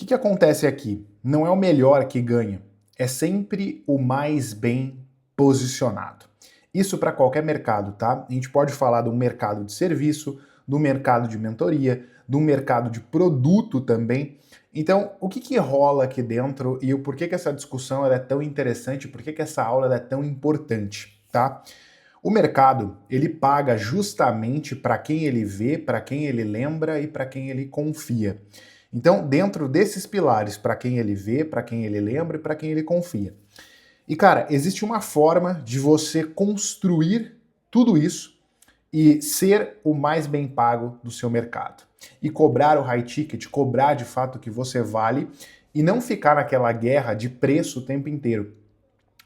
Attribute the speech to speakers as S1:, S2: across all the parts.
S1: que acontece aqui? Não é o melhor que ganha, é sempre o mais bem posicionado. Isso para qualquer mercado, tá? A gente pode falar do mercado de serviço, do mercado de mentoria, do mercado de produto também. Então, o que rola aqui dentro e o porquê que essa discussão ela é tão interessante, por que essa aula ela é tão importante, tá? O mercado, ele paga justamente para quem ele vê, para quem ele lembra e para quem ele confia. Então, dentro desses pilares, para quem ele vê, para quem ele lembra e para quem ele confia. E cara, existe uma forma de você construir tudo isso e ser o mais bem pago do seu mercado. E cobrar o high ticket, cobrar de fato o que você vale e não ficar naquela guerra de preço o tempo inteiro.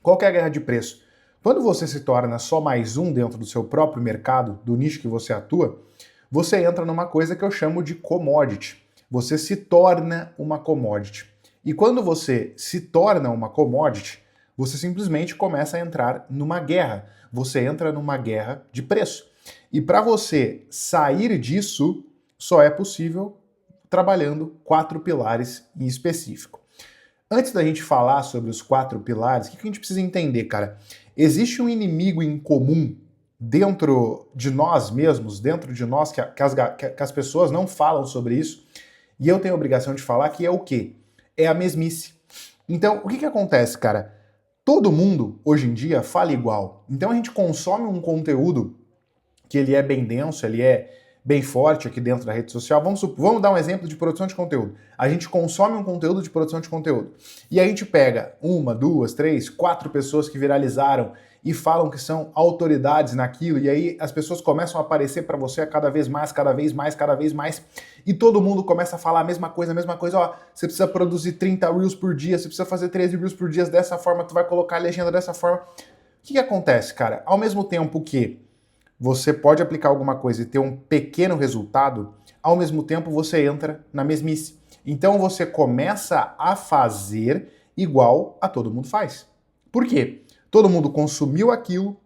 S1: Qual que é a guerra de preço? Quando você se torna só mais um dentro do seu próprio mercado, do nicho que você atua, você entra numa coisa que eu chamo de commodity. Você se torna uma commodity. E quando você se torna uma commodity, você simplesmente começa a entrar numa guerra. Você entra numa guerra de preço. E para você sair disso, só é possível trabalhando 4 pilares em específico. Antes da gente falar sobre os 4 pilares, o que a gente precisa entender, cara? Existe um inimigo em comum dentro de nós mesmos, dentro de nós, que as pessoas não falam sobre isso, e eu tenho a obrigação de falar, que é o quê? É a mesmice. Então, o que acontece, cara? Todo mundo, hoje em dia, fala igual. Então a gente consome um conteúdo que ele é bem denso, ele é bem forte aqui dentro da rede social. Vamos dar um exemplo de produção de conteúdo. A gente consome um conteúdo de produção de conteúdo. E a gente pega 1, 2, 3, 4 pessoas que viralizaram e falam que são autoridades naquilo, e aí as pessoas começam a aparecer para você cada vez mais, cada vez mais, cada vez mais, e todo mundo começa a falar a mesma coisa, ó, você precisa produzir 30 Reels por dia, você precisa fazer 13 Reels por dia dessa forma, tu vai colocar a legenda dessa forma. O que acontece, cara? Ao mesmo tempo que você pode aplicar alguma coisa e ter um pequeno resultado, ao mesmo tempo você entra na mesmice. Então você começa a fazer igual a todo mundo faz. Por quê? Todo mundo consumiu aquilo,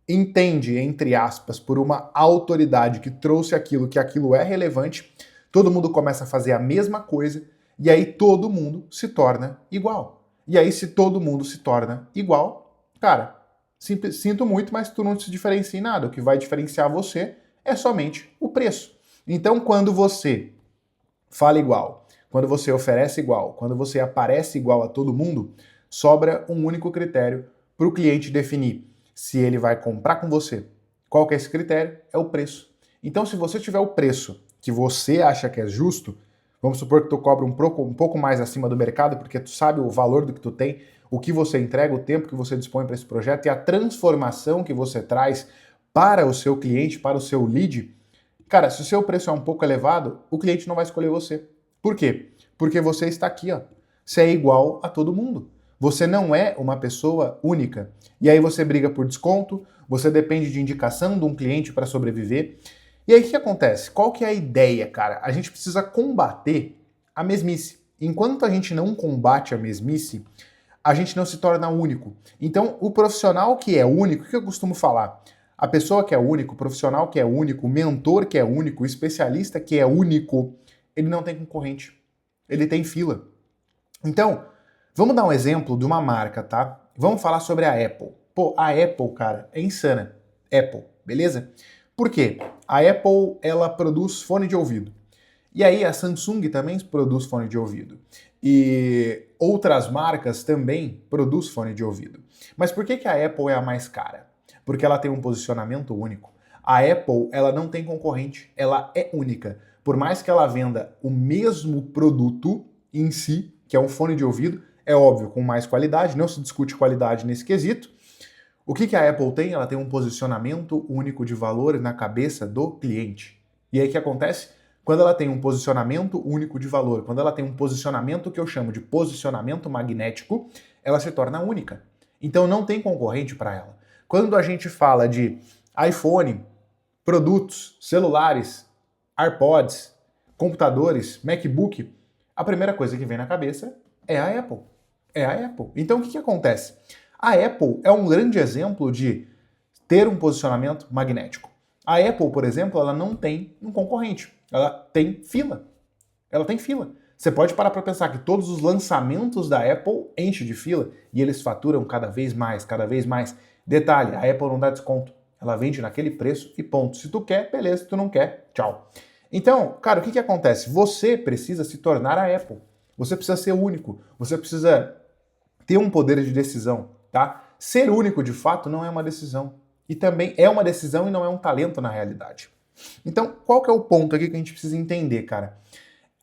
S1: entende, entre aspas, por uma autoridade que trouxe aquilo, que aquilo é relevante, todo mundo começa a fazer a mesma coisa, e aí todo mundo se torna igual. E aí se todo mundo se torna igual, cara, sinto muito, mas tu não se diferencia em nada. O que vai diferenciar você é somente o preço. Então, quando você fala igual, quando você oferece igual, quando você aparece igual a todo mundo, sobra um único critério para o cliente definir se ele vai comprar com você. Qual que é esse critério? É o preço. Então, se você tiver o preço que você acha que é justo, vamos supor que tu cobra um pouco mais acima do mercado, porque tu sabe o valor do que tu tem, o que você entrega, o tempo que você dispõe para esse projeto e a transformação que você traz para o seu cliente, para o seu lead. Cara, se o seu preço é um pouco elevado, o cliente não vai escolher você. Por quê? Porque você está aqui, ó. Você é igual a todo mundo. Você não é uma pessoa única. E aí você briga por desconto, você depende de indicação de um cliente para sobreviver. E aí o que acontece? Qual que é a ideia, cara? A gente precisa combater a mesmice. Enquanto a gente não combate a mesmice, a gente não se torna único. Então, o profissional que é único, o que eu costumo falar? A pessoa que é único, o profissional que é único, o mentor que é único, o especialista que é único, ele não tem concorrente. Ele tem fila. Então, vamos dar um exemplo de uma marca, tá? Vamos falar sobre a Apple. Pô, a Apple, cara, é insana. Apple, beleza? Por quê? A Apple, ela produz fone de ouvido. E aí a Samsung também produz fone de ouvido. E outras marcas também produzem fone de ouvido. Mas por que a Apple é a mais cara? Porque ela tem um posicionamento único. A Apple, ela não tem concorrente, ela é única. Por mais que ela venda o mesmo produto em si, que é um fone de ouvido, é óbvio, com mais qualidade, não se discute qualidade nesse quesito. O que a Apple tem? Ela tem um posicionamento único de valor na cabeça do cliente. E aí o que acontece? Quando ela tem um posicionamento único de valor, quando ela tem um posicionamento que eu chamo de posicionamento magnético, ela se torna única. Então não tem concorrente para ela. Quando a gente fala de iPhone, produtos, celulares, AirPods, computadores, MacBook, a primeira coisa que vem na cabeça é a Apple. É a Apple. Então o que acontece? A Apple é um grande exemplo de ter um posicionamento magnético. A Apple, por exemplo, ela não tem um concorrente. Ela tem fila. Ela tem fila. Você pode parar para pensar que todos os lançamentos da Apple enchem de fila e eles faturam cada vez mais, cada vez mais. Detalhe, a Apple não dá desconto. Ela vende naquele preço e ponto. Se tu quer, beleza. Se tu não quer, tchau. Então, cara, o que acontece? Você precisa se tornar a Apple. Você precisa ser único. Você precisa ter um poder de decisão, tá? Ser único, de fato, não é uma decisão. E também é uma decisão e não é um talento na realidade. Então, qual que é o ponto aqui que a gente precisa entender, cara?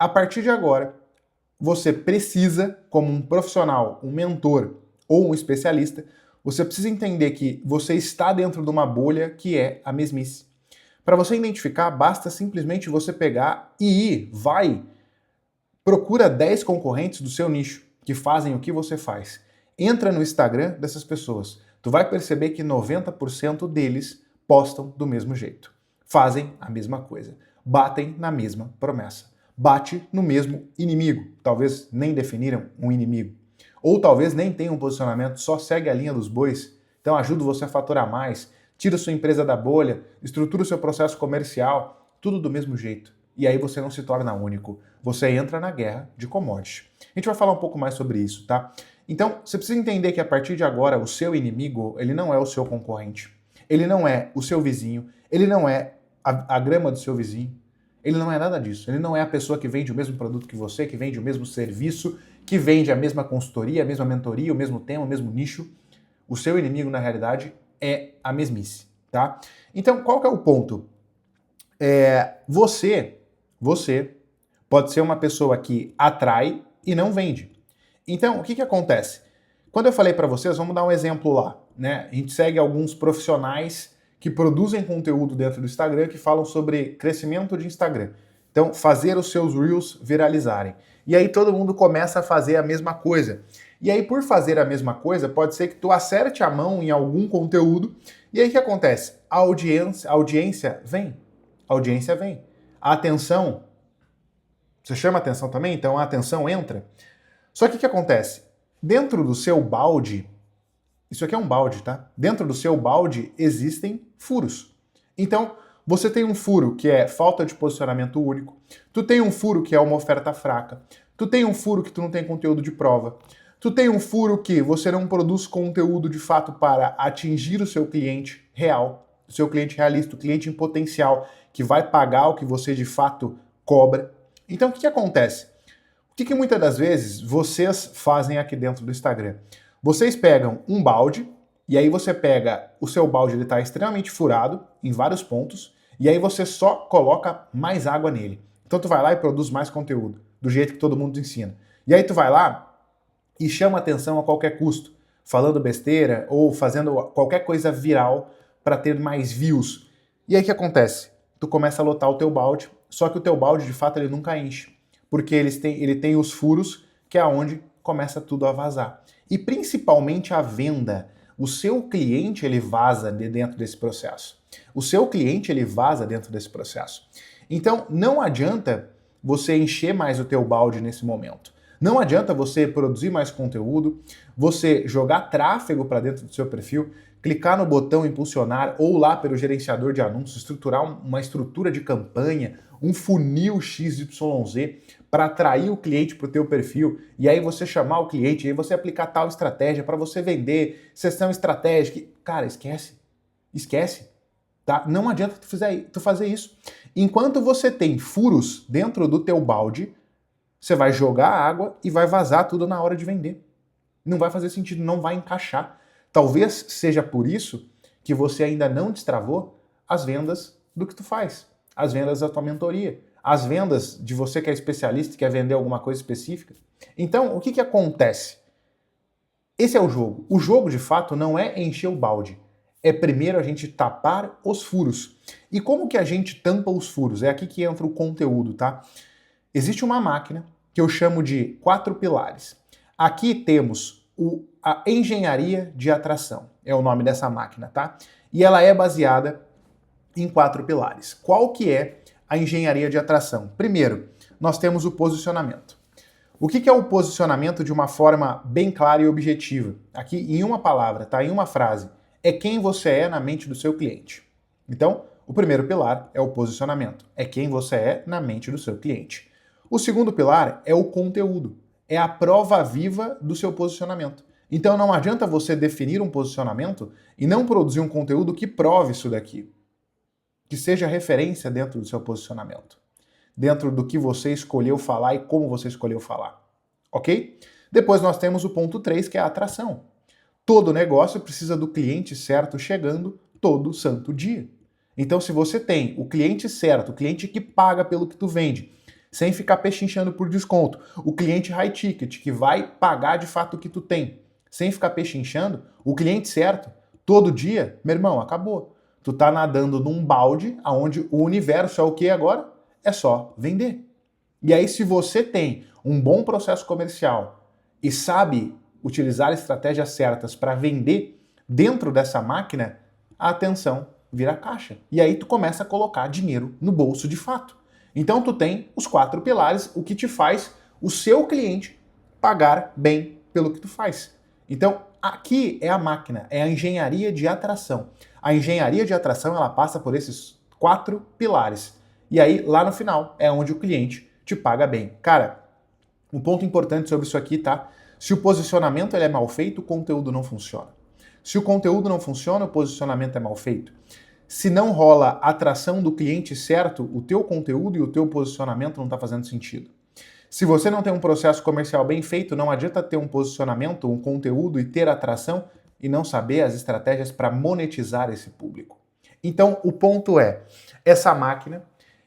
S1: A partir de agora, você precisa, como um profissional, um mentor ou um especialista, você precisa entender que você está dentro de uma bolha que é a mesmice. Para você identificar, basta simplesmente você pegar e ir, procura 10 concorrentes do seu nicho que fazem o que você faz. Entra no Instagram dessas pessoas. Tu vai perceber que 90% deles postam do mesmo jeito. Fazem a mesma coisa. Batem na mesma promessa. Bate no mesmo inimigo. Talvez nem definiram um inimigo. Ou talvez nem tenham um posicionamento, só segue a linha dos bois. Então ajuda você a faturar mais, tira sua empresa da bolha, estrutura o seu processo comercial, tudo do mesmo jeito. E aí você não se torna único. Você entra na guerra de commodity. A gente vai falar um pouco mais sobre isso, tá? Então, você precisa entender que a partir de agora, o seu inimigo, ele não é o seu concorrente. Ele não é o seu vizinho. Ele não é a grama do seu vizinho. Ele não é nada disso. Ele não é a pessoa que vende o mesmo produto que você, que vende o mesmo serviço, que vende a mesma consultoria, a mesma mentoria, o mesmo tema, o mesmo nicho. O seu inimigo, na realidade, é a mesmice, tá? Então, qual que é o ponto? Você pode ser uma pessoa que atrai e não vende. Então, o que acontece? Quando eu falei para vocês, vamos dar um exemplo lá, né? A gente segue alguns profissionais que produzem conteúdo dentro do Instagram que falam sobre crescimento de Instagram. Então, fazer os seus Reels viralizarem. E aí todo mundo começa a fazer a mesma coisa. E aí, por fazer a mesma coisa, pode ser que tu acerte a mão em algum conteúdo. E aí o que acontece? A audiência vem. A audiência vem. A atenção, você chama atenção também? Então a atenção entra. Só que o que acontece? Dentro do seu balde, isso aqui é um balde, tá? Dentro do seu balde existem furos. Então, você tem um furo que é falta de posicionamento único, tu tem um furo que é uma oferta fraca, tu tem um furo que tu não tem conteúdo de prova, tu tem um furo que você não produz conteúdo de fato para atingir o seu cliente real, o seu cliente realista, o cliente em potencial, que vai pagar o que você de fato cobra. Então, o que acontece? O que muitas das vezes vocês fazem aqui dentro do Instagram? Vocês pegam um balde, e aí você pega o seu balde, ele está extremamente furado em vários pontos, e aí você só coloca mais água nele. Então tu vai lá e produz mais conteúdo, do jeito que todo mundo ensina. E aí tu vai lá e chama atenção a qualquer custo, falando besteira ou fazendo qualquer coisa viral para ter mais views. E aí o que acontece? Tu começa a lotar o teu balde, só que o teu balde de fato ele nunca enche, porque ele tem os furos, que é onde começa tudo a vazar. E principalmente a venda. O seu cliente ele vaza dentro desse processo. O seu cliente ele vaza dentro desse processo. Então não adianta você encher mais o teu balde nesse momento. Não adianta você produzir mais conteúdo, você jogar tráfego para dentro do seu perfil, clicar no botão impulsionar ou lá pelo gerenciador de anúncios, estruturar uma estrutura de campanha, um funil XYZ para atrair o cliente para o teu perfil e aí você chamar o cliente e aí você aplicar tal estratégia para você vender, sessão estratégica. Cara, esquece, tá? Não adianta tu fazer isso. Enquanto você tem furos dentro do teu balde, você vai jogar água e vai vazar tudo na hora de vender. Não vai fazer sentido, não vai encaixar. Talvez seja por isso que você ainda não destravou as vendas do que tu faz, as vendas da tua mentoria, as vendas de você que é especialista e quer vender alguma coisa específica. Então, o que acontece? Esse é o jogo. O jogo, de fato, não é encher o balde. É primeiro a gente tapar os furos. E como que a gente tampa os furos? É aqui que entra o conteúdo, tá? Existe uma máquina que eu chamo de 4 pilares. Aqui temos a engenharia de atração, é o nome dessa máquina, tá? E ela é baseada em 4 pilares. Qual que é a engenharia de atração? Primeiro, nós temos o posicionamento. O que é o posicionamento de uma forma bem clara e objetiva? Aqui em uma palavra, tá? Em uma frase. É quem você é na mente do seu cliente. Então, o primeiro pilar é o posicionamento. É quem você é na mente do seu cliente. O segundo pilar é o conteúdo, é a prova viva do seu posicionamento. Então não adianta você definir um posicionamento e não produzir um conteúdo que prove isso daqui, que seja referência dentro do seu posicionamento, dentro do que você escolheu falar e como você escolheu falar, ok? Depois nós temos o ponto 3, que é a atração. Todo negócio precisa do cliente certo chegando todo santo dia. Então, se você tem o cliente certo, o cliente que paga pelo que tu vende, sem ficar pechinchando por desconto, o cliente high ticket, que vai pagar de fato o que tu tem, sem ficar pechinchando, o cliente certo, todo dia, meu irmão, acabou. Tu tá nadando num balde, onde o universo é o que agora? É só vender. E aí, se você tem um bom processo comercial e sabe utilizar estratégias certas para vender dentro dessa máquina, a atenção vira caixa. E aí tu começa a colocar dinheiro no bolso de fato. Então tu tem os 4 pilares, o que te faz o seu cliente pagar bem pelo que tu faz. Então aqui é a máquina, é a engenharia de atração. A engenharia de atração, ela passa por esses 4 pilares. E aí lá no final é onde o cliente te paga bem. Cara, um ponto importante sobre isso aqui, tá? Se o posicionamento ele é mal feito, o conteúdo não funciona. Se o conteúdo não funciona, o posicionamento é mal feito. Se não rola a atração do cliente certo, o teu conteúdo e o teu posicionamento não está fazendo sentido. Se você não tem um processo comercial bem feito, não adianta ter um posicionamento, um conteúdo e ter atração e não saber as estratégias para monetizar esse público. Então, o ponto é, essa máquina,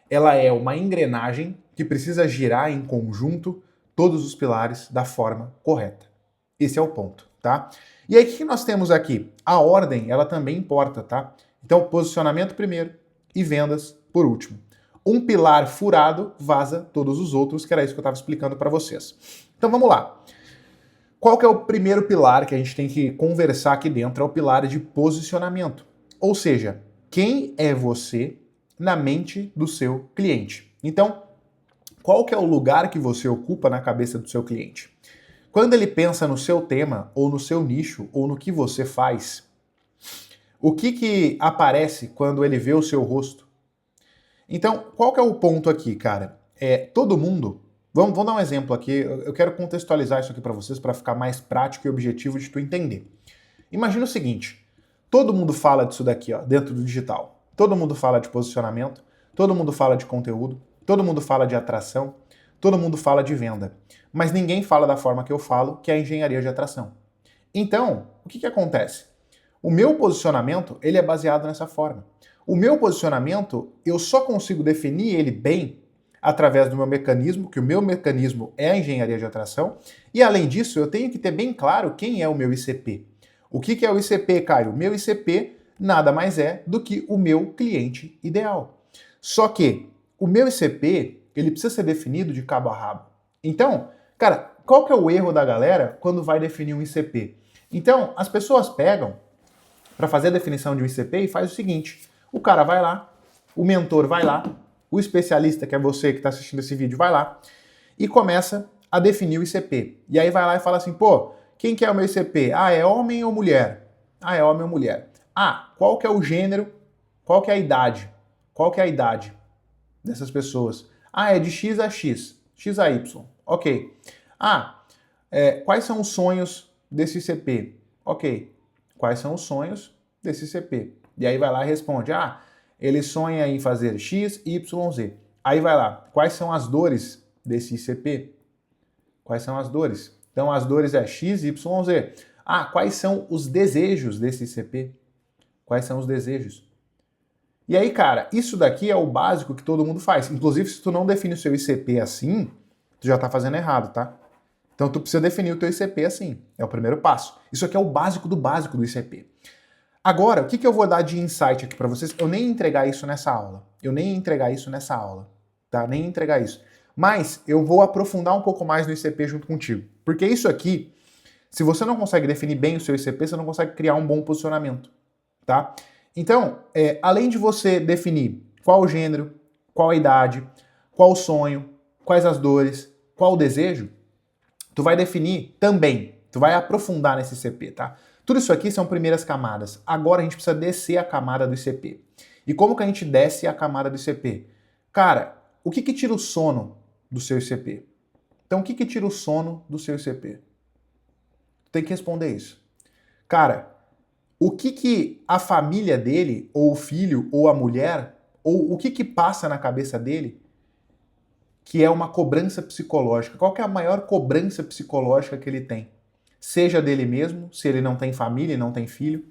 S1: ela é uma engrenagem que precisa girar em conjunto todos os pilares da forma correta. Esse é o ponto, tá? E aí, o que nós temos aqui? A ordem, ela também importa, tá? Então, posicionamento primeiro e vendas por último. Um pilar furado vaza todos os outros, que era isso que eu estava explicando para vocês. Então, vamos lá. Qual que é o primeiro pilar que a gente tem que conversar aqui dentro? É o pilar de posicionamento. Ou seja, quem é você na mente do seu cliente? Então, qual que é o lugar que você ocupa na cabeça do seu cliente? Quando ele pensa no seu tema, ou no seu nicho, ou no que você faz, o que aparece quando ele vê o seu rosto? Então, qual que é o ponto aqui, cara? Todo mundo... Vamos dar um exemplo aqui, eu quero contextualizar isso aqui para vocês para ficar mais prático e objetivo de tu entender. Imagina o seguinte, todo mundo fala disso daqui, ó, dentro do digital. Todo mundo fala de posicionamento, todo mundo fala de conteúdo, todo mundo fala de atração, todo mundo fala de venda. Mas ninguém fala da forma que eu falo, que é a engenharia de atração. Então, o que acontece? O meu posicionamento, ele é baseado nessa forma. O meu posicionamento, eu só consigo definir ele bem através do meu mecanismo, que o meu mecanismo é a engenharia de atração, e além disso, eu tenho que ter bem claro quem é o meu ICP. O que é o ICP, Caio? O meu ICP nada mais é do que o meu cliente ideal. Só que o meu ICP, ele precisa ser definido de cabo a rabo. Então, cara, qual que é o erro da galera quando vai definir um ICP? Então, as pessoas pegam para fazer a definição de um ICP e faz o seguinte, o cara vai lá, o mentor vai lá, o especialista, que é você que está assistindo esse vídeo, vai lá e começa a definir o ICP. E aí vai lá e fala assim, pô, quem que é o meu ICP? Ah, é homem ou mulher? Ah, é homem ou mulher. Ah, qual que é o gênero? Qual que é a idade? Qual que é a idade dessas pessoas? Ah, é de X a X, X a Y. Ok. Ah, quais são os sonhos desse ICP? Ok. Quais são os sonhos desse ICP? E aí vai lá e responde, ah, ele sonha em fazer X, Y, Z. Aí vai lá, quais são as dores desse ICP? Quais são as dores? Então as dores é X, Y, Z. Ah, quais são os desejos desse ICP? Quais são os desejos? E aí, cara, isso daqui é o básico que todo mundo faz. Inclusive, se tu não define o seu ICP assim, tu já tá fazendo errado, tá? Então tu precisa definir o teu ICP assim. É o primeiro passo. Isso aqui é o básico do ICP. Agora, o que eu vou dar de insight aqui para vocês? Eu nem ia entregar isso nessa aula. Tá? Nem ia entregar isso. Mas eu vou aprofundar um pouco mais no ICP junto contigo. Porque isso aqui, se você não consegue definir bem o seu ICP, você não consegue criar um bom posicionamento, tá? Então, além de você definir qual o gênero, qual a idade, qual o sonho, quais as dores, qual o desejo, tu vai definir também, tu vai aprofundar nesse ICP, tá? Tudo isso aqui são primeiras camadas. Agora a gente precisa descer a camada do ICP. E como que a gente desce a camada do ICP? Cara, o que tira o sono do seu ICP? Então, o que que tira o sono do seu ICP? Tem que responder isso. Cara, o que que a família dele, ou o filho, ou a mulher, ou o que que passa na cabeça dele que é uma cobrança psicológica? Qual que é a maior cobrança psicológica que ele tem? Seja dele mesmo, se ele não tem família e não tem filho,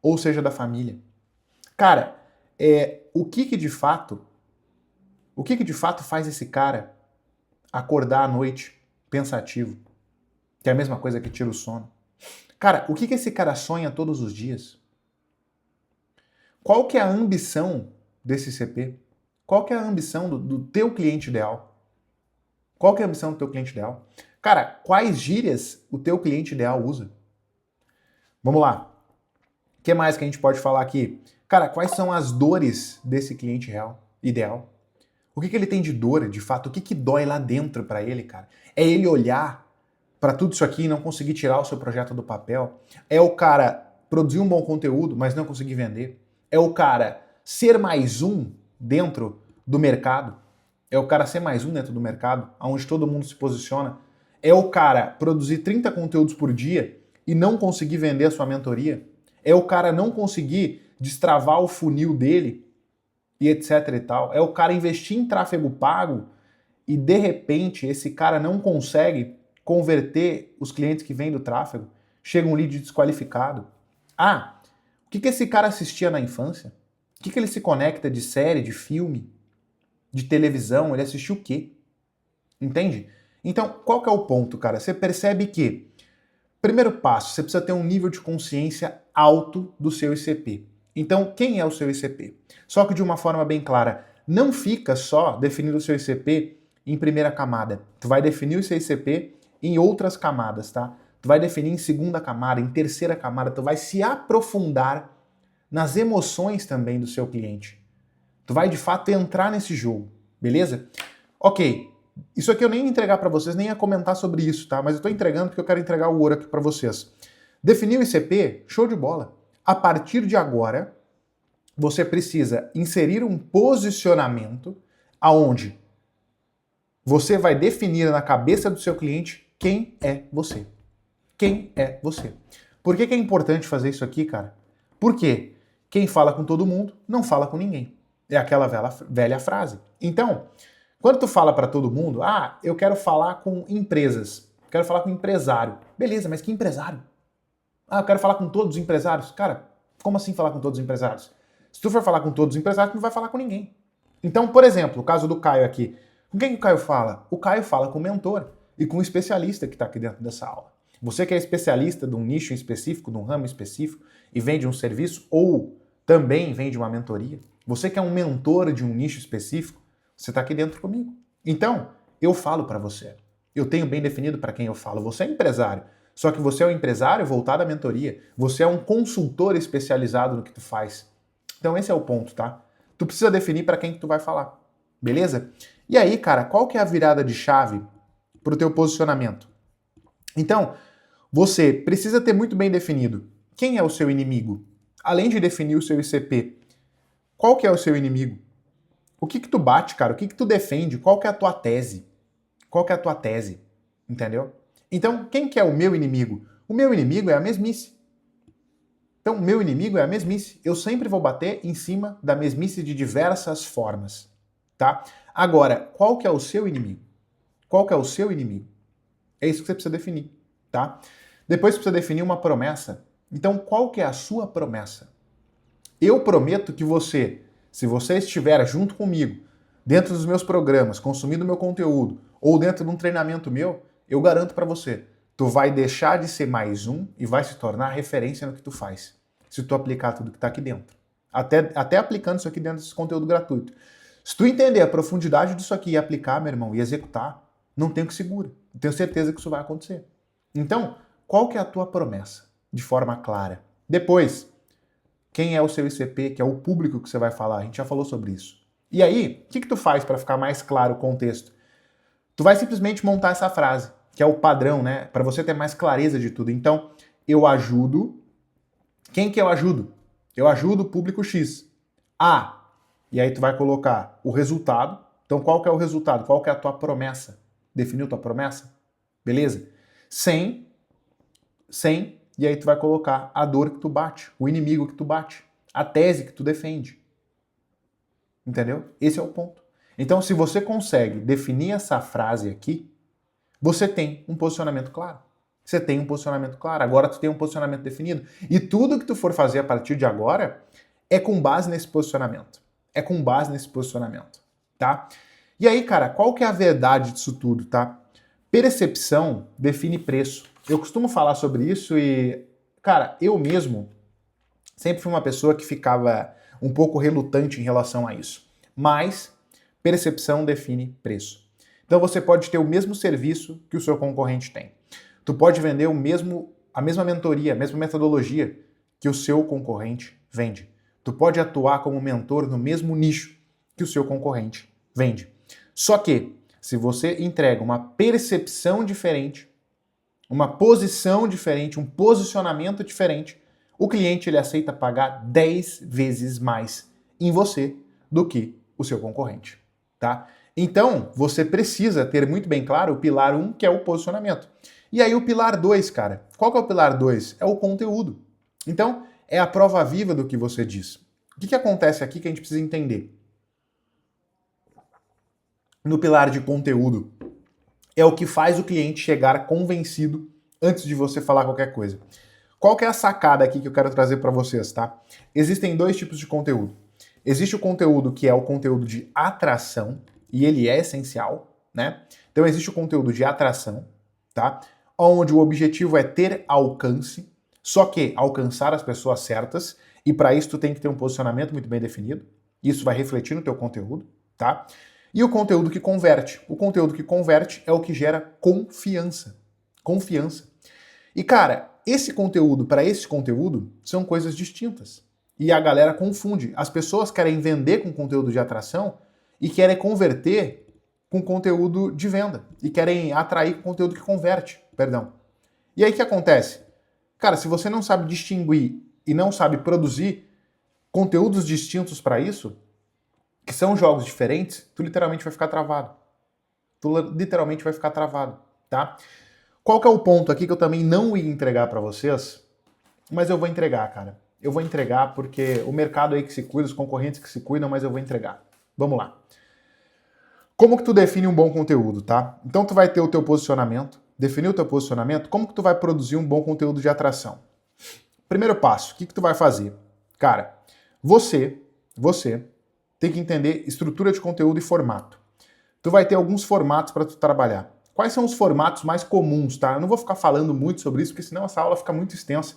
S1: ou seja da família. Cara, o que que de fato faz esse cara acordar à noite pensativo? Que é a mesma coisa que tira o sono. Cara, o que que esse cara sonha todos os dias? Qual que é a ambição desse CP? Qual que é a ambição do teu cliente ideal? Qual que é a ambição do teu cliente ideal? Cara, quais gírias o teu cliente ideal usa? Vamos lá. O que mais que a gente pode falar aqui? Cara, quais são as dores desse cliente ideal? O que que ele tem de dor, de fato? O que que dói lá dentro para ele, cara? É ele olhar para tudo isso aqui e não conseguir tirar o seu projeto do papel? É o cara produzir um bom conteúdo, mas não conseguir vender? É o cara ser mais um dentro do mercado? É o cara ser mais um dentro do mercado, onde todo mundo se posiciona? É o cara produzir 30 conteúdos por dia e não conseguir vender a sua mentoria? É o cara não conseguir destravar o funil dele e etc e tal? É o cara investir em tráfego pago e de repente esse cara não consegue converter os clientes que vêm do tráfego? Chega um lead desqualificado. Ah, o que esse cara assistia na infância? O que ele se conecta de série, de filme, de televisão? Ele assistiu o quê? Entende? Então, qual que é o ponto, cara? Você percebe que, primeiro passo, você precisa ter um nível de consciência alto do seu ICP. Então, quem é o seu ICP? Só que de uma forma bem clara, não fica só definindo o seu ICP em primeira camada. Tu vai definir o seu ICP em outras camadas, tá? Tu vai definir em segunda camada, em terceira camada, tu vai se aprofundar nas emoções também do seu cliente. Tu vai de fato entrar nesse jogo, beleza? Ok, isso aqui eu nem ia entregar para vocês, nem ia comentar sobre isso, tá? Mas eu tô entregando porque eu quero entregar o ouro aqui para vocês. Definiu o ICP? Show de bola. A partir de agora, você precisa inserir um posicionamento aonde você vai definir na cabeça do seu cliente quem é você. Quem é você? Por que é importante fazer isso aqui, cara? Porque quem fala com todo mundo não fala com ninguém. É aquela velha frase. Então, quando tu fala para todo mundo, eu quero falar com empresas, quero falar com empresário. Beleza, mas que empresário? Eu quero falar com todos os empresários. Cara, como assim falar com todos os empresários? Se tu for falar com todos os empresários, tu não vai falar com ninguém. Então, por exemplo, o caso do Caio aqui. Com quem que o Caio fala? O Caio fala com o mentor e com o especialista que está aqui dentro dessa aula. Você que é especialista de um nicho específico, de um ramo específico e vende um serviço ou também vende uma mentoria. Você que é um mentor de um nicho específico, você está aqui dentro comigo. Então, eu falo para você. Eu tenho bem definido para quem eu falo. Você é empresário. Só que você é um empresário voltado à mentoria. Você é um consultor especializado no que tu faz. Então esse é o ponto, tá? Tu precisa definir para quem que tu vai falar. Beleza? E aí, cara, qual que é a virada de chave pro teu posicionamento? Então, você precisa ter muito bem definido quem é o seu inimigo. Além de definir o seu ICP, qual que é o seu inimigo? O que que tu bate, cara? O que que tu defende? Qual que é a tua tese? Qual que é a tua tese? Entendeu? Então, quem que é o meu inimigo? O meu inimigo é a mesmice. Então, o meu inimigo é a mesmice. Eu sempre vou bater em cima da mesmice de diversas formas, tá? Agora, qual que é o seu inimigo? Qual que é o seu inimigo? É isso que você precisa definir, tá? Depois você precisa definir uma promessa. Então, qual que é a sua promessa? Eu prometo que você, se você estiver junto comigo, dentro dos meus programas, consumindo meu conteúdo, ou dentro de um treinamento meu, eu garanto para você, tu vai deixar de ser mais um e vai se tornar referência no que tu faz. Se tu aplicar tudo que tá aqui dentro. Até aplicando isso aqui dentro desse conteúdo gratuito. Se tu entender a profundidade disso aqui e aplicar, meu irmão, e executar, não tem o que segura. Eu tenho certeza que isso vai acontecer. Então, qual que é a tua promessa? De forma clara. Depois, quem é o seu ICP, que é o público que você vai falar? A gente já falou sobre isso. E aí, o que tu faz para ficar mais claro o contexto? Tu vai simplesmente montar essa frase, que é o padrão, né? Para você ter mais clareza de tudo. Então, eu ajudo. Quem que eu ajudo? Eu ajudo o público X. E aí tu vai colocar o resultado, Então qual que é o resultado? Qual que é a tua promessa? Definiu tua promessa? Beleza? 100, e aí tu vai colocar a dor que tu bate, o inimigo que tu bate, a tese que tu defende. Entendeu? Esse é o ponto. Então, se você consegue definir essa frase aqui, você tem um posicionamento claro. Você tem um posicionamento claro. Agora tu tem um posicionamento definido. E tudo que tu for fazer a partir de agora é com base nesse posicionamento. É com base nesse posicionamento, tá? E aí, cara, qual que é a verdade disso tudo, tá? Percepção define preço. Eu costumo falar sobre isso e, cara, eu mesmo sempre fui uma pessoa que ficava um pouco relutante em relação a isso. Mas percepção define preço. Então você pode ter o mesmo serviço que o seu concorrente tem. Tu pode vender a mesma mentoria, a mesma metodologia que o seu concorrente vende. Tu pode atuar como mentor no mesmo nicho que o seu concorrente vende. Só que, se você entrega uma percepção diferente, uma posição diferente, um posicionamento diferente, o cliente ele aceita pagar 10 vezes mais em você do que o seu concorrente, tá? Então, você precisa ter muito bem claro o pilar 1, que é o posicionamento. E aí o pilar 2, cara, qual que é o pilar 2? É o conteúdo. Então, é a prova viva do que você diz. O que acontece aqui que a gente precisa entender? No pilar de conteúdo, é o que faz o cliente chegar convencido antes de você falar qualquer coisa. Qual que é a sacada aqui que eu quero trazer para vocês, tá? Existem dois tipos de conteúdo. Existe o conteúdo que é o conteúdo de atração, e ele é essencial, né? Então existe o conteúdo de atração, tá? Onde o objetivo é ter alcance, só que alcançar as pessoas certas, e para isso tu tem que ter um posicionamento muito bem definido. Isso vai refletir no teu conteúdo, tá? E o conteúdo que converte. O conteúdo que converte é o que gera confiança. Confiança. E cara, esse conteúdo para esse conteúdo são coisas distintas. E a galera confunde. As pessoas querem vender com conteúdo de atração e querem converter com conteúdo de venda. E querem atrair com conteúdo que converte, perdão. E aí o que acontece? Cara, se você não sabe distinguir e não sabe produzir conteúdos distintos para isso, que são jogos diferentes, tu literalmente vai ficar travado. Tu literalmente vai ficar travado, tá? Qual que é o ponto aqui que eu também não ia entregar para vocês, mas eu vou entregar, cara. Eu vou entregar porque o mercado aí que se cuida, os concorrentes que se cuidam, mas eu vou entregar. Vamos lá. Como que tu define um bom conteúdo, tá? Então tu vai ter o teu posicionamento, definir o teu posicionamento, como que tu vai produzir um bom conteúdo de atração? Primeiro passo, o que tu vai fazer? Cara, você tem que entender estrutura de conteúdo e formato. Tu vai ter alguns formatos para tu trabalhar. Quais são os formatos mais comuns, tá? Eu não vou ficar falando muito sobre isso, porque senão essa aula fica muito extensa.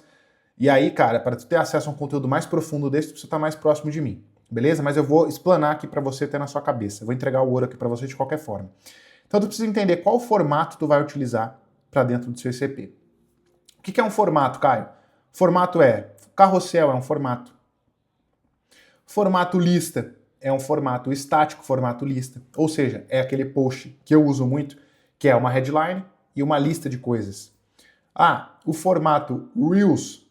S1: E aí, cara, para tu ter acesso a um conteúdo mais profundo desse, tu precisa estar mais próximo de mim, beleza? Mas eu vou explanar aqui para você ter na sua cabeça. Eu vou entregar o ouro aqui para você de qualquer forma. Então tu precisa entender qual formato tu vai utilizar para dentro do seu ICP. O que é um formato, Caio? Formato é carrossel, é um formato. Formato lista é um formato estático, formato lista. Ou seja, é aquele post que eu uso muito, que é uma headline e uma lista de coisas. Ah, o formato Reels,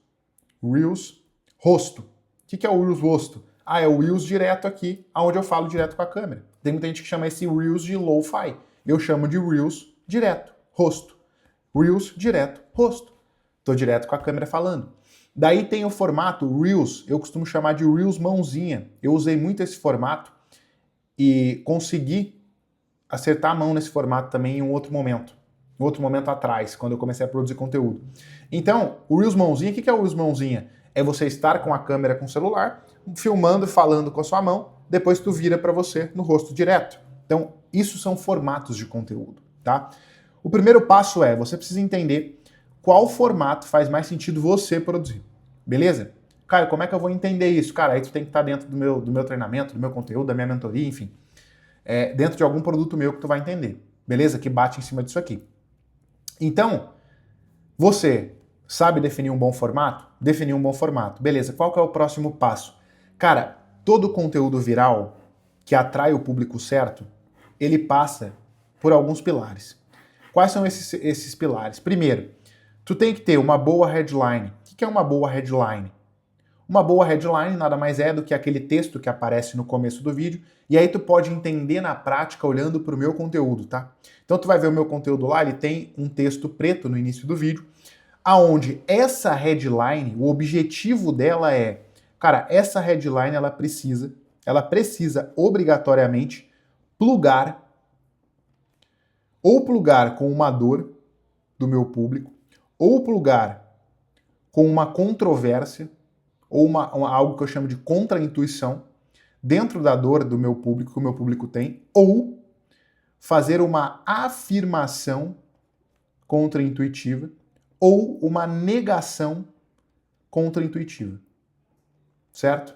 S1: rosto. O que é o Reels rosto? Ah, é o Reels direto aqui, onde eu falo direto com a câmera. Tem muita gente que chama esse Reels de lo-fi. Eu chamo de Reels direto, rosto. Reels direto, rosto. Estou direto com a câmera falando. Daí tem o formato Reels, eu costumo chamar de Reels mãozinha. Eu usei muito esse formato e consegui acertar a mão nesse formato também em um outro momento atrás, quando eu comecei a produzir conteúdo. Então, o Reels mãozinha, o que é o Reels mãozinha? É você estar com a câmera com o celular, filmando, falando com a sua mão, depois tu vira para você no rosto direto. Então, isso são formatos de conteúdo, tá? O primeiro passo é, você precisa entender qual formato faz mais sentido você produzir, beleza? Cara, como é que eu vou entender isso? Cara, aí tu tem que estar dentro do meu treinamento, do meu conteúdo, da minha mentoria, enfim. Dentro de algum produto meu que tu vai entender, beleza? Que bate em cima disso aqui. Então, você sabe definir um bom formato? Definir um bom formato. Beleza, qual que é o próximo passo? Cara, todo conteúdo viral que atrai o público certo, ele passa por alguns pilares. Quais são esses pilares? Primeiro, tu tem que ter uma boa headline. O que é uma boa headline? Uma boa headline nada mais é do que aquele texto que aparece no começo do vídeo, e aí tu pode entender na prática olhando para o meu conteúdo, tá? Então tu vai ver o meu conteúdo lá, ele tem um texto preto no início do vídeo, aonde essa headline, o objetivo dela é, cara, essa headline ela precisa obrigatoriamente plugar com uma dor do meu público, ou plugar com uma controvérsia, ou algo que eu chamo de contra-intuição, dentro da dor do meu público, que o meu público tem, ou fazer uma afirmação contra-intuitiva, ou uma negação contra-intuitiva. Certo?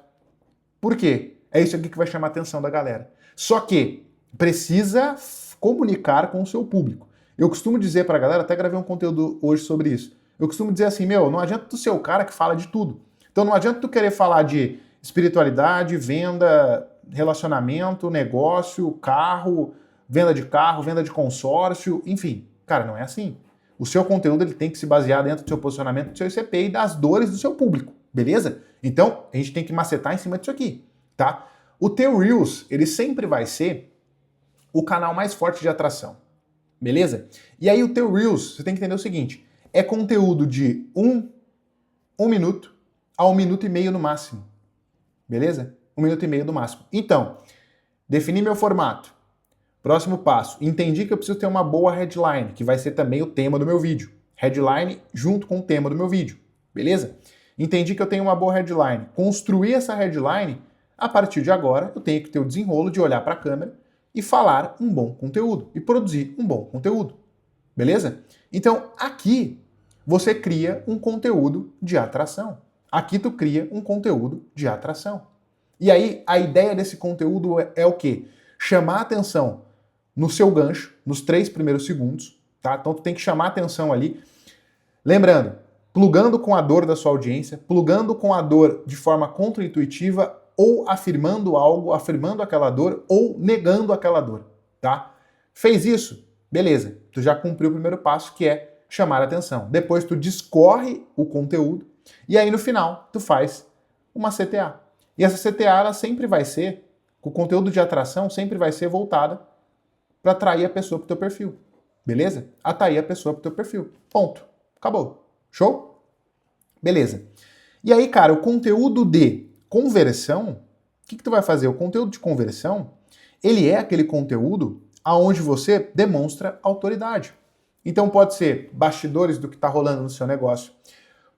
S1: Por quê? É isso aqui que vai chamar a atenção da galera. Só que precisa comunicar com o seu público. Eu costumo dizer pra galera, até gravei um conteúdo hoje sobre isso, eu costumo dizer assim, não adianta tu ser o cara que fala de tudo. Então não adianta tu querer falar de espiritualidade, venda, relacionamento, negócio, carro, venda de consórcio, enfim. Cara, não é assim. O seu conteúdo ele tem que se basear dentro do seu posicionamento, do seu ICP e das dores do seu público, beleza? Então, a gente tem que macetar em cima disso aqui, tá? O teu Reels, ele sempre vai ser o canal mais forte de atração, beleza? E aí o teu Reels, você tem que entender o seguinte, é conteúdo de um minuto a 1,5 minuto no máximo, beleza? 1,5 minuto no máximo. Então, defini meu formato. Próximo passo, entendi que eu preciso ter uma boa headline, que vai ser também o tema do meu vídeo. Headline junto com o tema do meu vídeo, beleza? Entendi que eu tenho uma boa headline. Construir essa headline, a partir de agora, eu tenho que ter o desenrolo de olhar para a câmera e falar um bom conteúdo, e produzir um bom conteúdo, beleza? Então, aqui, você cria um conteúdo de atração. Aqui tu cria um conteúdo de atração. E aí, a ideia desse conteúdo é o quê? Chamar a atenção no seu gancho, nos 3 primeiros segundos, tá? Então tu tem que chamar a atenção ali. Lembrando, plugando com a dor da sua audiência, plugando com a dor de forma contra-intuitiva, ou afirmando algo, afirmando aquela dor, ou negando aquela dor, tá? Fez isso? Beleza, tu já cumpriu o primeiro passo, que é chamar a atenção. Depois tu discorre o conteúdo, e aí no final tu faz uma CTA. E essa CTA, ela sempre vai ser, o conteúdo de atração sempre vai ser voltada para atrair a pessoa para o teu perfil, beleza? Atrair a pessoa para o teu perfil, ponto. Acabou. Show? Beleza. E aí, cara, o conteúdo de conversão, o que tu vai fazer? O conteúdo de conversão, ele é aquele conteúdo aonde você demonstra autoridade. Então pode ser bastidores do que está rolando no seu negócio,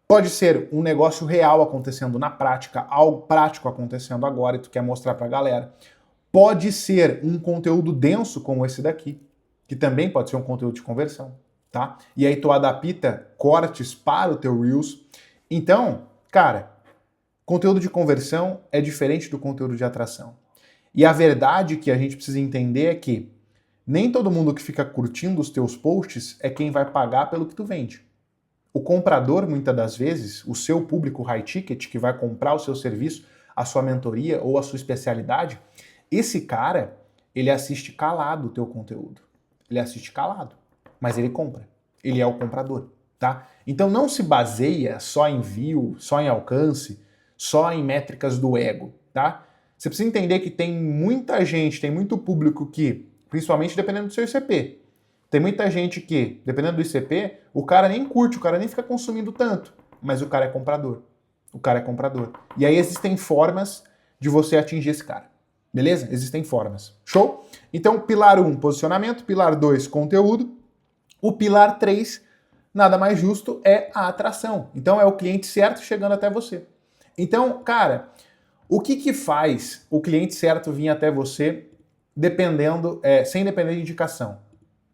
S1: pode ser um negócio real acontecendo na prática, algo prático acontecendo agora e tu quer mostrar para a galera. Pode ser um conteúdo denso como esse daqui, que também pode ser um conteúdo de conversão, tá? E aí tu adapta cortes para o teu Reels. Então, cara, conteúdo de conversão é diferente do conteúdo de atração. E a verdade que a gente precisa entender é que nem todo mundo que fica curtindo os teus posts é quem vai pagar pelo que tu vende. O comprador, muitas das vezes, o seu público high ticket, que vai comprar o seu serviço, a sua mentoria ou a sua especialidade, esse cara, ele assiste calado o teu conteúdo. Ele assiste calado, mas ele compra. Ele é o comprador, tá? Então não se baseia só em view, só em alcance, só em métricas do ego, tá? Você precisa entender que tem muita gente, tem muito público que, principalmente dependendo do seu ICP, tem muita gente que, dependendo do ICP, o cara nem curte, o cara nem fica consumindo tanto, mas o cara é comprador. O cara é comprador. E aí existem formas de você atingir esse cara. Beleza? Existem formas. Show? Então, pilar 1, posicionamento. Pilar 2, conteúdo. O pilar 3, nada mais justo, é a atração. Então, é o cliente certo chegando até você. Então, cara, o que faz o cliente certo vir até você sem depender de indicação,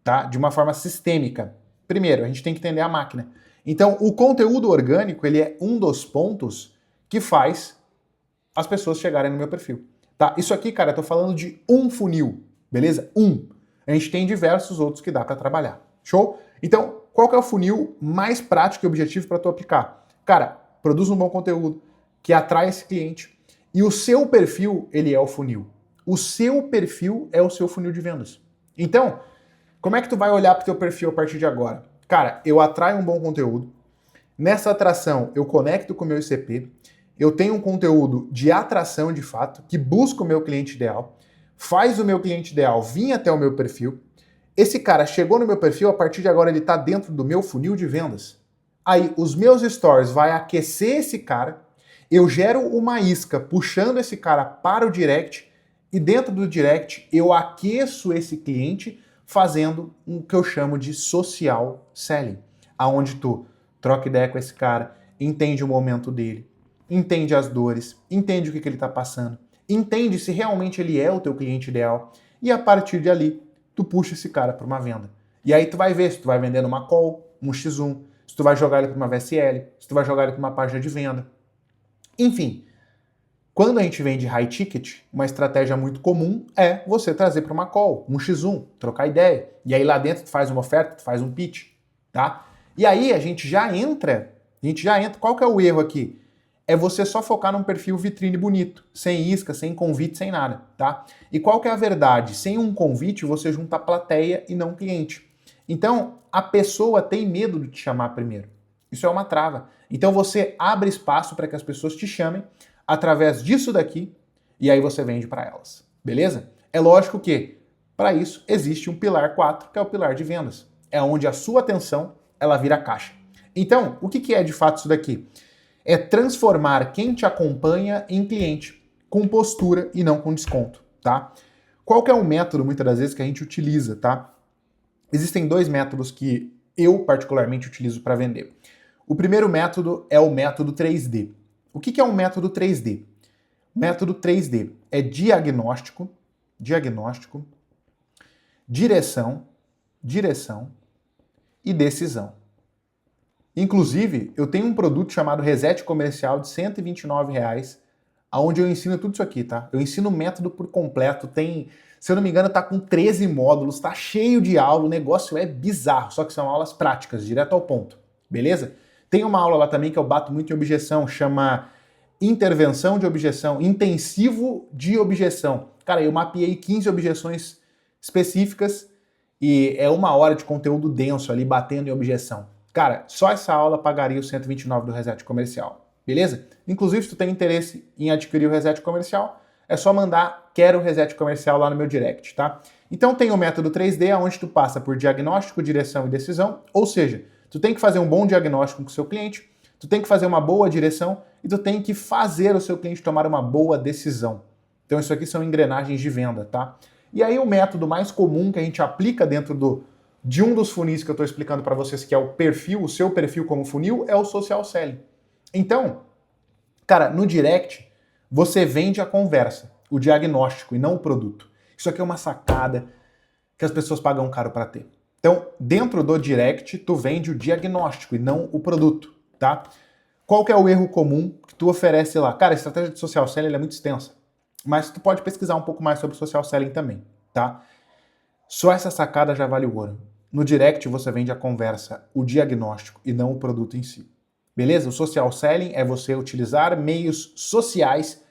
S1: tá? De uma forma sistêmica. Primeiro, a gente tem que entender a máquina. Então, o conteúdo orgânico, ele é um dos pontos que faz as pessoas chegarem no meu perfil. Tá? Isso aqui, cara, eu tô falando de um funil, beleza? A gente tem diversos outros que dá para trabalhar. Show? Então, qual que é o funil mais prático e objetivo para tu aplicar? Cara, produz um bom conteúdo que atrai esse cliente e o seu perfil, ele é o funil. O seu perfil é o seu funil de vendas. Então, como é que tu vai olhar pro teu perfil a partir de agora? Cara, eu atraio um bom conteúdo. Nessa atração, eu conecto com o meu ICP. eu tenho um conteúdo de atração de fato, que busca o meu cliente ideal, faz o meu cliente ideal vir até o meu perfil. Esse cara chegou no meu perfil, a partir de agora ele está dentro do meu funil de vendas. Aí os meus stories vai aquecer esse cara, eu gero uma isca puxando esse cara para o direct e dentro do direct eu aqueço esse cliente fazendo o que eu chamo de social selling, aonde tu troca ideia com esse cara, entende o momento dele, entende as dores, entende o que ele está passando, entende se realmente ele é o teu cliente ideal e a partir de ali tu puxa esse cara para uma venda. E aí tu vai ver se tu vai vender numa call, um X1, se tu vai jogar ele para uma VSL, se tu vai jogar ele para uma página de venda. Enfim, quando a gente vende high ticket, uma estratégia muito comum é você trazer para uma call, um X1, trocar ideia. E aí lá dentro tu faz uma oferta, tu faz um pitch, tá? E aí a gente já entra, qual que é o erro aqui? É você só focar num perfil vitrine bonito, sem isca, sem convite, sem nada, tá? E qual que é a verdade? Sem um convite, você junta plateia e não cliente. Então, a pessoa tem medo de te chamar primeiro. Isso é uma trava. Então, você abre espaço para que as pessoas te chamem através disso daqui e aí você vende para elas, beleza? É lógico que, para isso, existe um pilar 4, que é o pilar de vendas. É onde a sua atenção, ela vira caixa. Então, o que é de fato isso daqui? É transformar quem te acompanha em cliente, com postura e não com desconto, tá? Qual que é o método, muitas das vezes, que a gente utiliza, tá? Existem dois métodos que eu particularmente utilizo para vender. O primeiro método é o método 3D. O que é um método 3D? O método 3D é diagnóstico, direção e decisão. Inclusive, eu tenho um produto chamado Reset Comercial de R$ 129,00, onde eu ensino tudo isso aqui, tá? Eu ensino o método por completo, tem, se eu não me engano, tá com 13 módulos, tá cheio de aula, o negócio é bizarro, só que são aulas práticas, direto ao ponto, beleza? Tem uma aula lá também que eu bato muito em objeção, chama Intervenção de Objeção, Intensivo de Objeção. Cara, eu mapeei 15 objeções específicas e é 1 hora de conteúdo denso ali, batendo em objeção. Cara, só essa aula pagaria os 129 do Reset Comercial, beleza? Inclusive, se tu tem interesse em adquirir o Reset Comercial, é só mandar quero o Reset Comercial lá no meu direct, tá? Então tem o método 3D, onde tu passa por diagnóstico, direção e decisão, ou seja, tu tem que fazer um bom diagnóstico com o seu cliente, tu tem que fazer uma boa direção e tu tem que fazer o seu cliente tomar uma boa decisão. Então isso aqui são engrenagens de venda, tá? E aí o método mais comum que a gente aplica dentro de um dos funis que eu estou explicando para vocês, que é o perfil, o seu perfil como funil, é o social selling. Então, cara, no direct, você vende a conversa, o diagnóstico e não o produto. Isso aqui é uma sacada que as pessoas pagam caro para ter. Então, dentro do direct, tu vende o diagnóstico e não o produto, tá? Qual que é o erro comum que tu oferece lá? Cara, a estratégia de social selling é muito extensa, mas tu pode pesquisar um pouco mais sobre social selling também, tá? Só essa sacada já vale o ouro. No direct você vende a conversa, o diagnóstico e não o produto em si. Beleza? O social selling é você utilizar meios sociais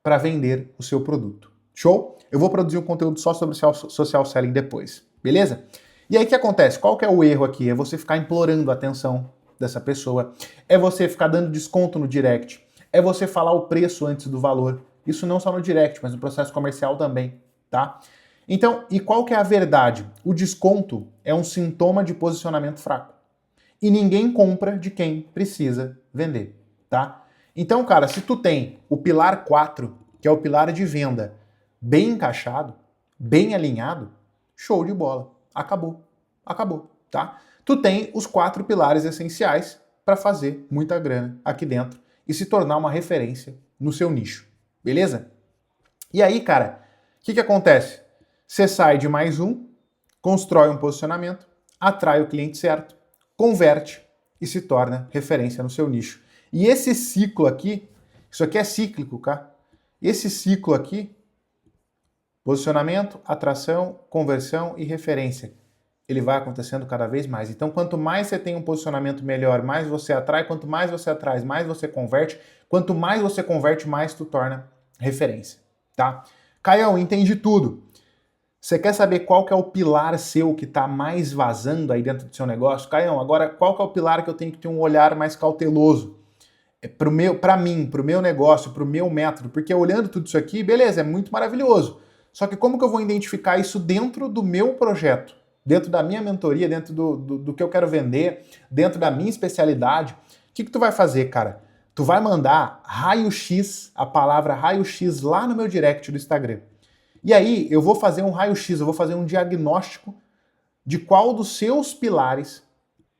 S1: para vender o seu produto. Show? Eu vou produzir um conteúdo só sobre social selling depois. Beleza? E aí o que acontece? Qual que é o erro aqui? É você ficar implorando a atenção dessa pessoa, é você ficar dando desconto no direct, é você falar o preço antes do valor. Isso não só no direct, mas no processo comercial também, tá? Então, e qual que é a verdade? O desconto é um sintoma de posicionamento fraco. E ninguém compra de quem precisa vender, tá? Então, cara, se tu tem o pilar 4, que é o pilar de venda, bem encaixado, bem alinhado, show de bola. Acabou, tá? Tu tem os 4 pilares essenciais para fazer muita grana aqui dentro e se tornar uma referência no seu nicho, beleza? E aí, cara, o que acontece? Você sai de mais um, constrói um posicionamento, atrai o cliente certo, converte e se torna referência no seu nicho. E esse ciclo aqui, isso aqui é cíclico, tá? Esse ciclo aqui, posicionamento, atração, conversão e referência, ele vai acontecendo cada vez mais. Então, quanto mais você tem um posicionamento melhor, mais você atrai, quanto mais você atrai, mais você converte, quanto mais você converte, mais tu torna referência, tá? Caião, entendi tudo. Você quer saber qual que é o pilar seu que está mais vazando aí dentro do seu negócio? Caião, agora qual que é o pilar que eu tenho que ter um olhar mais cauteloso? para mim, para o meu negócio, para o meu método, porque olhando tudo isso aqui, beleza, é muito maravilhoso. Só que como que eu vou identificar isso dentro do meu projeto? Dentro da minha mentoria, dentro do que eu quero vender, dentro da minha especialidade? O que tu vai fazer, cara? Tu vai mandar raio-x, a palavra raio-x lá no meu direct do Instagram. E aí eu vou fazer um raio-x, eu vou fazer um diagnóstico de qual dos seus pilares,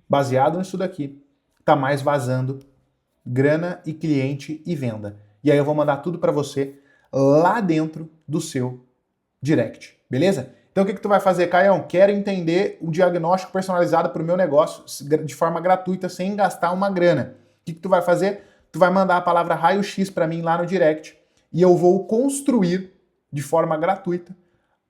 S1: baseado nisso daqui, tá mais vazando grana e cliente e venda. E aí eu vou mandar tudo para você lá dentro do seu direct, beleza? Então o que tu vai fazer, Caião? Quero entender um diagnóstico personalizado para o meu negócio de forma gratuita, sem gastar uma grana. O que tu vai fazer? Tu vai mandar a palavra raio-x para mim lá no direct e eu vou construir de forma gratuita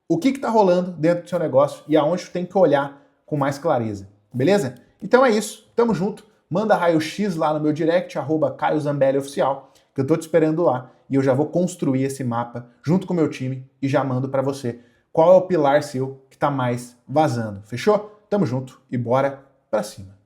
S1: o que está rolando dentro do seu negócio e aonde tu tem que olhar com mais clareza, beleza? Então é isso, tamo junto. Manda raio-x lá no meu direct, @CaioZambelliOficial, que eu tô te esperando lá e eu já vou construir esse mapa junto com o meu time e já mando para você qual é o pilar seu que tá mais vazando. Fechou? Tamo junto e bora pra cima.